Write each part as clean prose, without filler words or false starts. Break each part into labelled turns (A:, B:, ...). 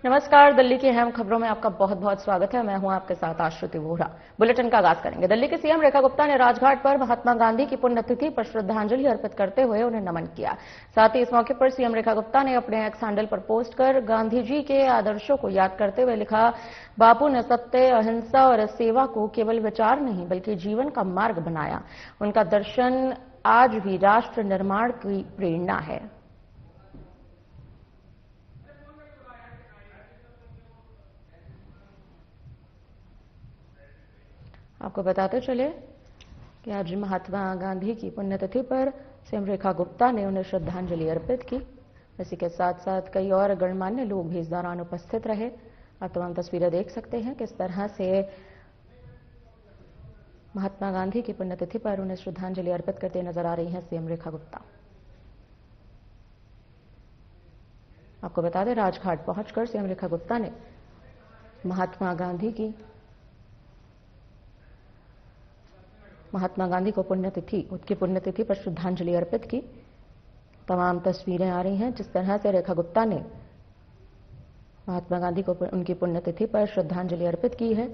A: नमस्कार। दिल्ली की अहम खबरों में आपका बहुत बहुत स्वागत है। मैं हूं आपके साथ आश्रुति वोहरा। बुलेटिन का आगाज करेंगे। दिल्ली की सीएम रेखा गुप्ता ने राजघाट पर महात्मा गांधी की पुण्यतिथि पर श्रद्धांजलि अर्पित करते हुए उन्हें नमन किया। साथ ही इस मौके पर सीएम रेखा गुप्ता ने अपने एक्स हैंडल पर पोस्ट कर गांधी जी के आदर्शों को याद करते हुए लिखा, बापू ने सत्य, अहिंसा और सेवा को केवल विचार नहीं बल्कि जीवन का मार्ग बनाया। उनका दर्शन आज भी राष्ट्र निर्माण की प्रेरणा है। आपको बताते चले कि आज महात्मा गांधी की पुण्यतिथि पर सीएम रेखा गुप्ता ने उन्हें श्रद्धांजलि अर्पित की। इसी के साथ साथ कई और गणमान्य लोग भी इस दौरान उपस्थित रहे। आप तमाम तस्वीरें देख सकते हैं किस तरह से महात्मा गांधी की पुण्यतिथि पर उन्हें श्रद्धांजलि अर्पित करते नजर आ रही हैं सीएम रेखा गुप्ता। आपको बता दें, राजघाट पहुंचकर सीएम रेखा गुप्ता ने महात्मा गांधी को उनकी पुण्यतिथि पर श्रद्धांजलि अर्पित की। तमाम तस्वीरें आ रही हैं जिस तरह से रेखा गुप्ता ने महात्मा गांधी को उनकी पुण्यतिथि पर श्रद्धांजलि अर्पित की है।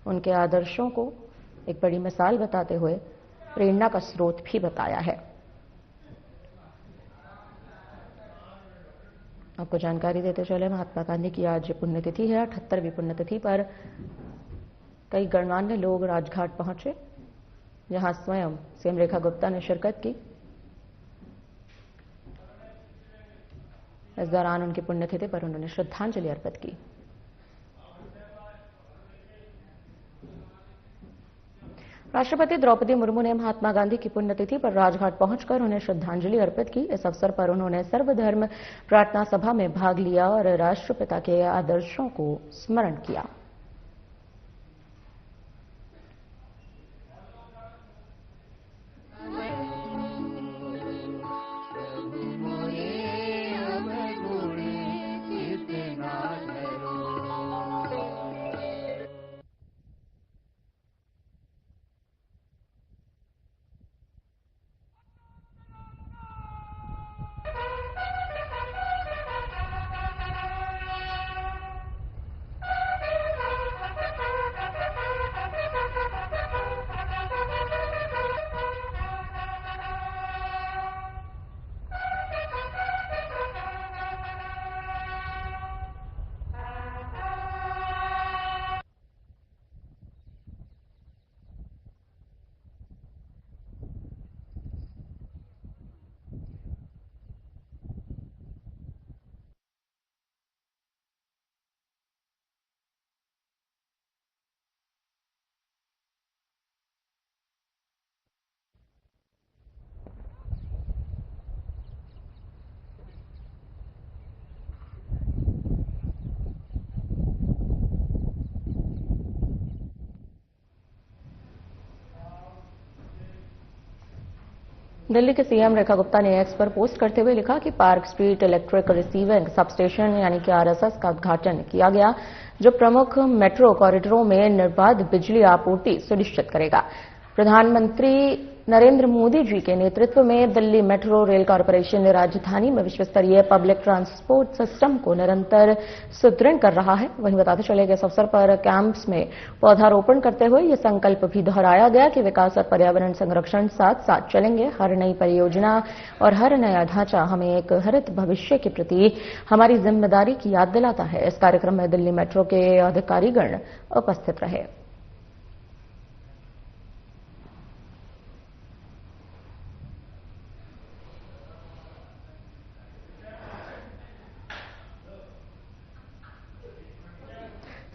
A: उनके आदर्शों को एक बड़ी मिसाल बताते हुए प्रेरणा का स्रोत भी बताया है। आपको जानकारी देते चले, महात्मा गांधी की आज पुण्यतिथि है। 78वीं पुण्यतिथि पर कई गणमान्य लोग राजघाट पहुंचे, जहां स्वयं सीएम रेखा गुप्ता ने शिरकत की। इस दौरान उनकी पुण्यतिथि पर उन्होंने श्रद्धांजलि अर्पित की। राष्ट्रपति द्रौपदी मुर्मू ने महात्मा गांधी की पुण्यतिथि पर राजघाट पहुंचकर उन्हें श्रद्धांजलि अर्पित की। इस अवसर पर उन्होंने सर्वधर्म प्रार्थना सभा में भाग लिया और राष्ट्रपिता के आदर्शों को स्मरण किया। दिल्ली के सीएम रेखा गुप्ता ने एक्स पर पोस्ट करते हुए लिखा कि park street electric receiving substation यानी कि आरएसएस का उद्घाटन किया गया, जो प्रमुख मेट्रो कॉरिडोरों में निर्बाध बिजली आपूर्ति सुनिश्चित करेगा। प्रधानमंत्री नरेंद्र मोदी जी के नेतृत्व में दिल्ली मेट्रो रेल कॉरपोरेशन राजधानी में विश्वस्तरीय पब्लिक ट्रांसपोर्ट सिस्टम को निरंतर सुदृढ़ कर रहा है। वहीं बताते चले कि इस अवसर पर कैंप्स में पौधारोपण करते हुए यह संकल्प भी दोहराया गया कि विकास और पर्यावरण संरक्षण साथ साथ चलेंगे। हर नई परियोजना और हर नया ढांचा हमें एक हरित भविष्य के प्रति हमारी जिम्मेदारी की याद दिलाता है। इस कार्यक्रम में दिल्ली मेट्रो के अधिकारीगण उपस्थित रहे।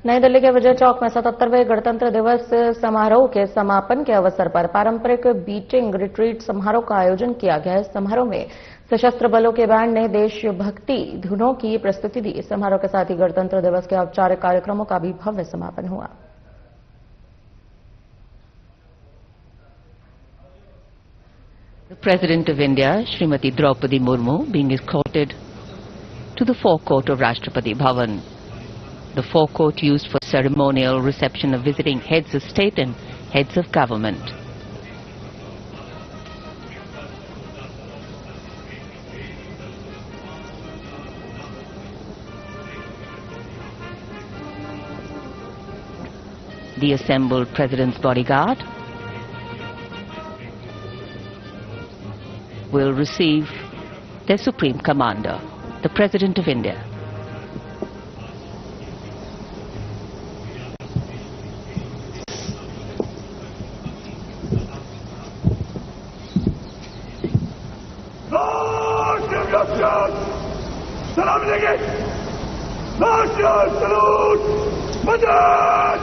A: नई दिल्ली के विजय चौक में 77वें गणतंत्र दिवस समारोह के समापन के अवसर पर पारंपरिक बीटिंग रिट्रीट समारोह का आयोजन किया गया। इस समारोह में सशस्त्र बलों के बैंड ने देशभक्ति धुनों की प्रस्तुति दी। समारोह के साथ ही गणतंत्र दिवस के औपचारिक कार्यक्रमों का भी भव्य समापन हुआ।
B: The President of India, Srimati Draupadi Murmu, being escorted to the forecourt of Rashtrapati Bhavan. The forecourt used for ceremonial reception of visiting heads of state and heads of government. the assembled President's bodyguard will receive their Supreme Commander, the President of India.
C: Salam alaikum. Martial salute. Madad.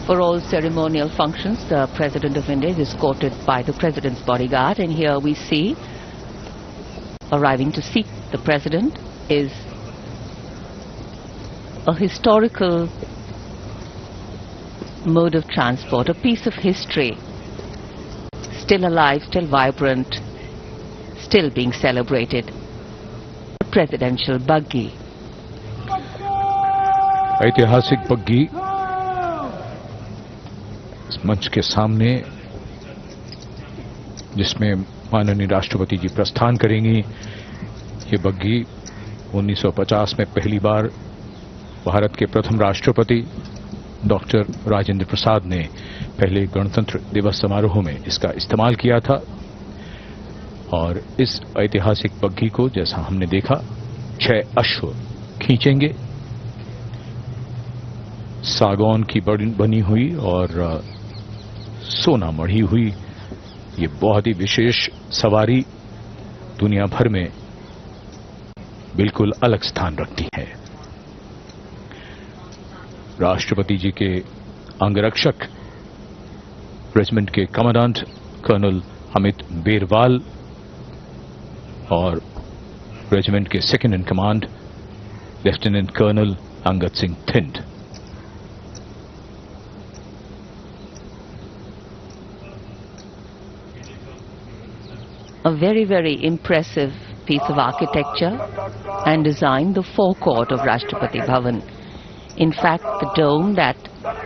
B: For all ceremonial functions, the President of India is escorted by the President's bodyguard, and here we see, arriving to seat the President, is a historical mode of transport, a piece of history, still alive, still vibrant, still being celebrated, a presidential buggy.
D: ऐतिहासिक बग्गी इस मंच के सामने, जिसमें माननीय राष्ट्रपति जी प्रस्थान करेंगी। ये बग्गी 1950 में पहली बार भारत के प्रथम राष्ट्रपति डॉक्टर राजेंद्र प्रसाद ने पहले गणतंत्र दिवस समारोह में इसका इस्तेमाल किया था। और इस ऐतिहासिक बग्गी को, जैसा हमने देखा, 6 अश्व खींचेंगे। सागौन की बनी हुई और सोना मढ़ी हुई ये बहुत ही विशेष सवारी दुनिया भर में बिल्कुल अलग स्थान रखती है। राष्ट्रपति जी के अंगरक्षक रेजिमेंट के कमांडेंट कर्नल अमित बेरवाल और रेजिमेंट के second in command lieutenant colonel Angad Singh Thind.
B: A very, very impressive piece of architecture and design, the forecourt of Rashtrapati Bhavan. In fact, the dome that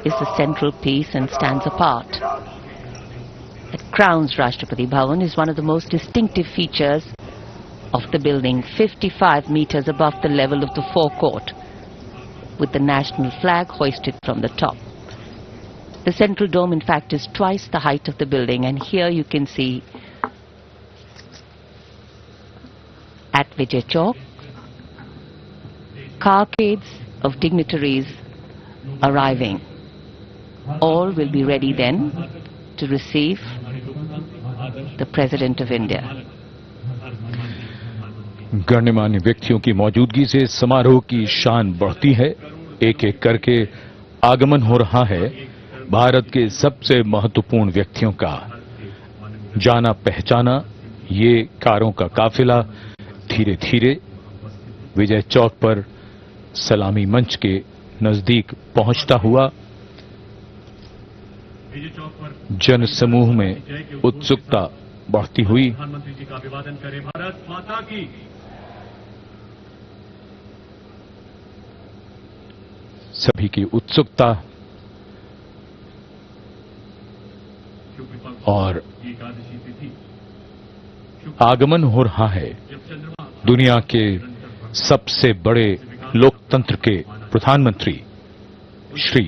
B: is the central piece and stands apart, that crowns Rashtrapati Bhavan, is one of the most distinctive features of the building, 55 meters above the level of the forecourt, with the national flag hoisted from the top. The central dome, in fact, is twice the height of the building, and here you can see at Vijay Chowk, carcades of dignitaries arriving. All will be ready then to receive the President of India.
D: गण्यमान्य व्यक्तियों की मौजूदगी से समारोह की शान बढ़ती है। एक एक करके आगमन हो रहा है भारत के सबसे महत्वपूर्ण व्यक्तियों का। जाना पहचाना ये कारों का काफिला धीरे धीरे विजय चौक पर सलामी मंच के नजदीक पहुंचता हुआ जन समूह में उत्सुकता बढ़ती हुई
C: प्रधानमंत्री जी का अभिवादन करें। भारत माता की।
D: सभी की उत्सुकता और आगमन हो रहा है दुनिया के सबसे बड़े लोकतंत्र के प्रधानमंत्री श्री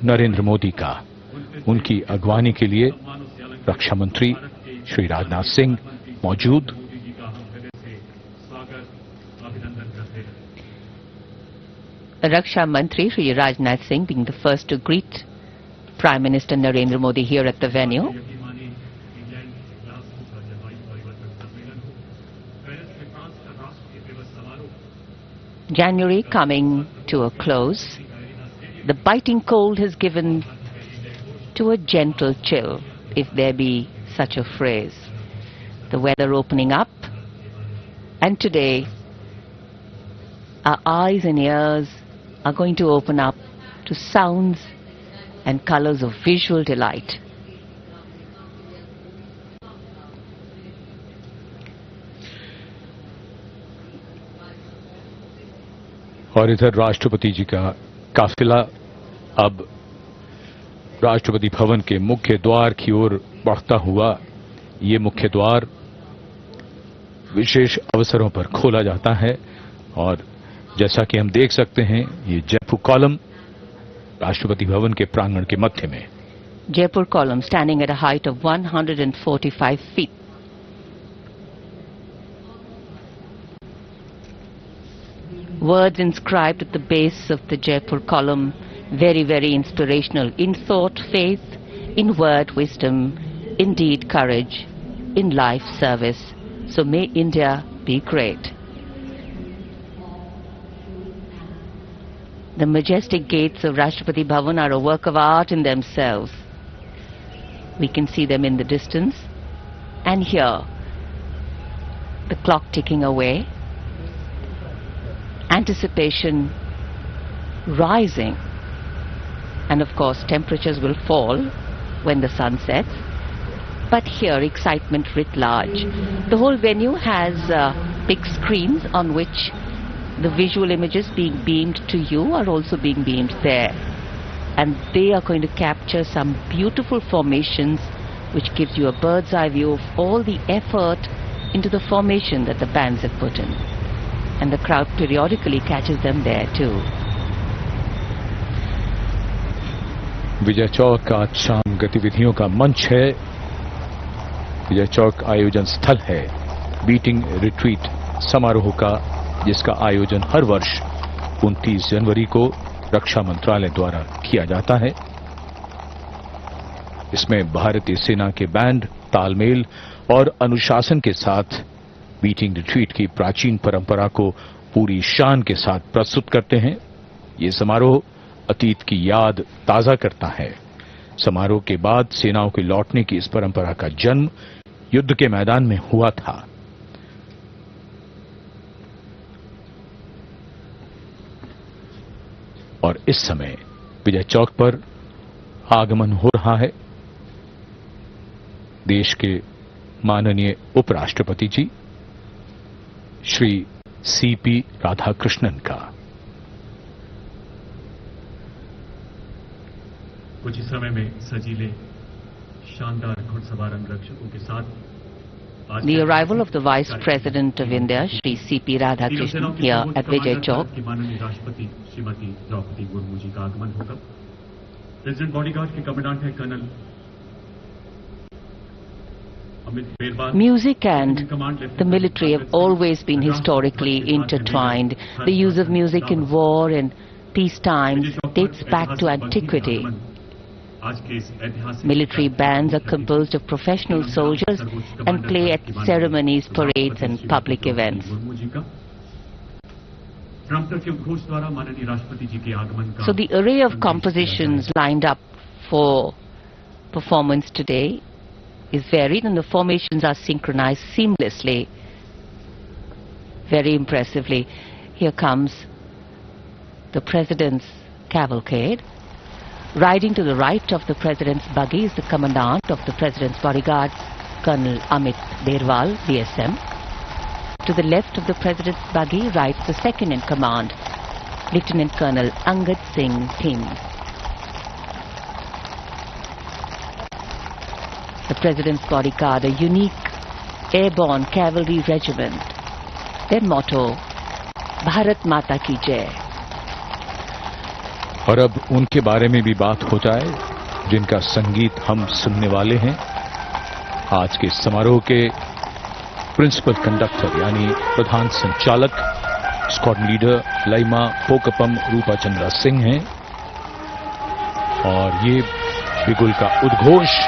D: नरेंद्र मोदी का। उनकी अगवानी के लिए रक्षा मंत्री श्री राजनाथ सिंह मौजूद।
B: Raksha Mantri Shri Rajnath Singh being the first to greet Prime Minister Narendra Modi here at the venue. January coming to a close. The biting cold has given to a gentle chill, if there be such a phrase. The weather opening up, and today our eyes and ears are going to open up to sounds and colors of visual delight.
D: और इधर राष्ट्रपति जी का काफिला अब राष्ट्रपति भवन के मुख्य द्वार की ओर बढ़ता हुआ, ये मुख्य द्वार विशेष अवसरों पर खोला जाता है और जैसा कि हम देख सकते हैं, ये जयपुर कॉलम राष्ट्रपति भवन के प्रांगण के मध्य में।
B: Jaipur column standing at a height of 145 feet. Words inscribed at the base of the Jaipur column, very, very inspirational. In thought, faith; in word, wisdom; in deed, courage; in life, service. So may India be great. The majestic gates of Rashtrapati Bhavan are a work of art in themselves. We can see them in the distance, and here, the clock ticking away, anticipation rising, and of course temperatures will fall when the sun sets, but here excitement writ large. The whole venue has big screens on which the visual images being beamed to you are also being beamed there, and they are going to capture some beautiful formations which gives you a bird's eye view of all the effort into the formation that the bands have put in, and the crowd periodically catches them there too.
D: Vijay Chowk आज शाम गतिविधियों का मंच है। विजय चौक आयोजन स्थल है beating retreat समारोह का, जिसका आयोजन हर वर्ष 29 जनवरी को रक्षा मंत्रालय द्वारा किया जाता है। इसमें भारतीय सेना के बैंड तालमेल और अनुशासन के साथ बीटिंग रिट्रीट की प्राचीन परंपरा को पूरी शान के साथ प्रस्तुत करते हैं। ये समारोह अतीत की याद ताजा करता है। समारोह के बाद सेनाओं के लौटने की इस परंपरा का जन्म युद्ध के मैदान में हुआ था। और इस समय विजय चौक पर आगमन हो रहा है देश के माननीय उपराष्ट्रपति जी श्री सीपी राधाकृष्णन का।
C: कुछ ही समय में सजीले शानदार घुड़सवार अंगरक्षकों के साथ
B: The arrival of the Vice President of India, Shri C.P. Radhakrishnan, here at Vijay Chowk.
C: माननीय राष्ट्रपति श्रीमती द्रौपदी मुर्मू जी का आगमन होगा। प्रेसिडेंट बॉडीगार्ड के कमांडेंट है colonel Amit Berwal.
B: Music and the military have always been historically intertwined. The use of music in war and peace times dates back to antiquity. Military bands are composed of professional soldiers and play at ceremonies, parades and public events. So the array of compositions lined up for performance today is varied, and the formations are synchronized seamlessly, very impressively. Here comes the President's cavalcade. Riding to the right of the President's buggy is the Commandant of the President's bodyguard, Colonel Amit Berwal, BSM. To the left of the President's buggy rides the second in command, Lieutenant Colonel Angad Singh Thind. The President's bodyguard, a unique airborne cavalry regiment. Their motto, Bharat Mata Ki Jai.
D: और अब उनके बारे में भी बात हो जाए जिनका संगीत हम सुनने वाले हैं। आज के समारोह के प्रिंसिपल कंडक्टर यानी प्रधान संचालक स्क्वाड लीडर लैमा पोकपम रूपा चंद्रा सिंह हैं, और ये बिगुल का उद्घोष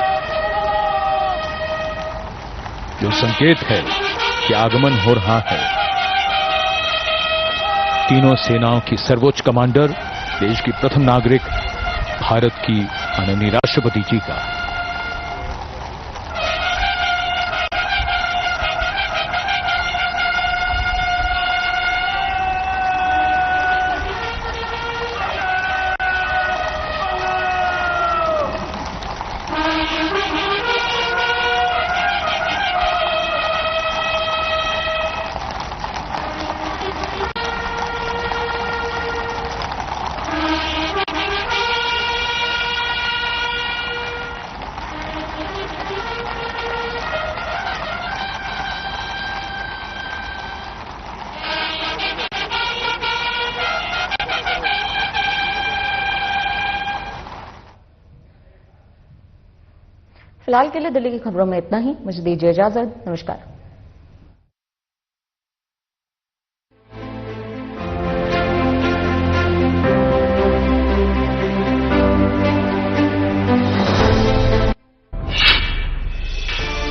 D: जो संकेत है कि आगमन हो रहा है। तीनों सेनाओं की सर्वोच्च कमांडर, देश की प्रथम नागरिक, भारत की माननीय राष्ट्रपति जी का।
A: फिलहाल के लिए दिल्ली की खबरों में इतना ही। मुझे दीजिए इजाजत। नमस्कार।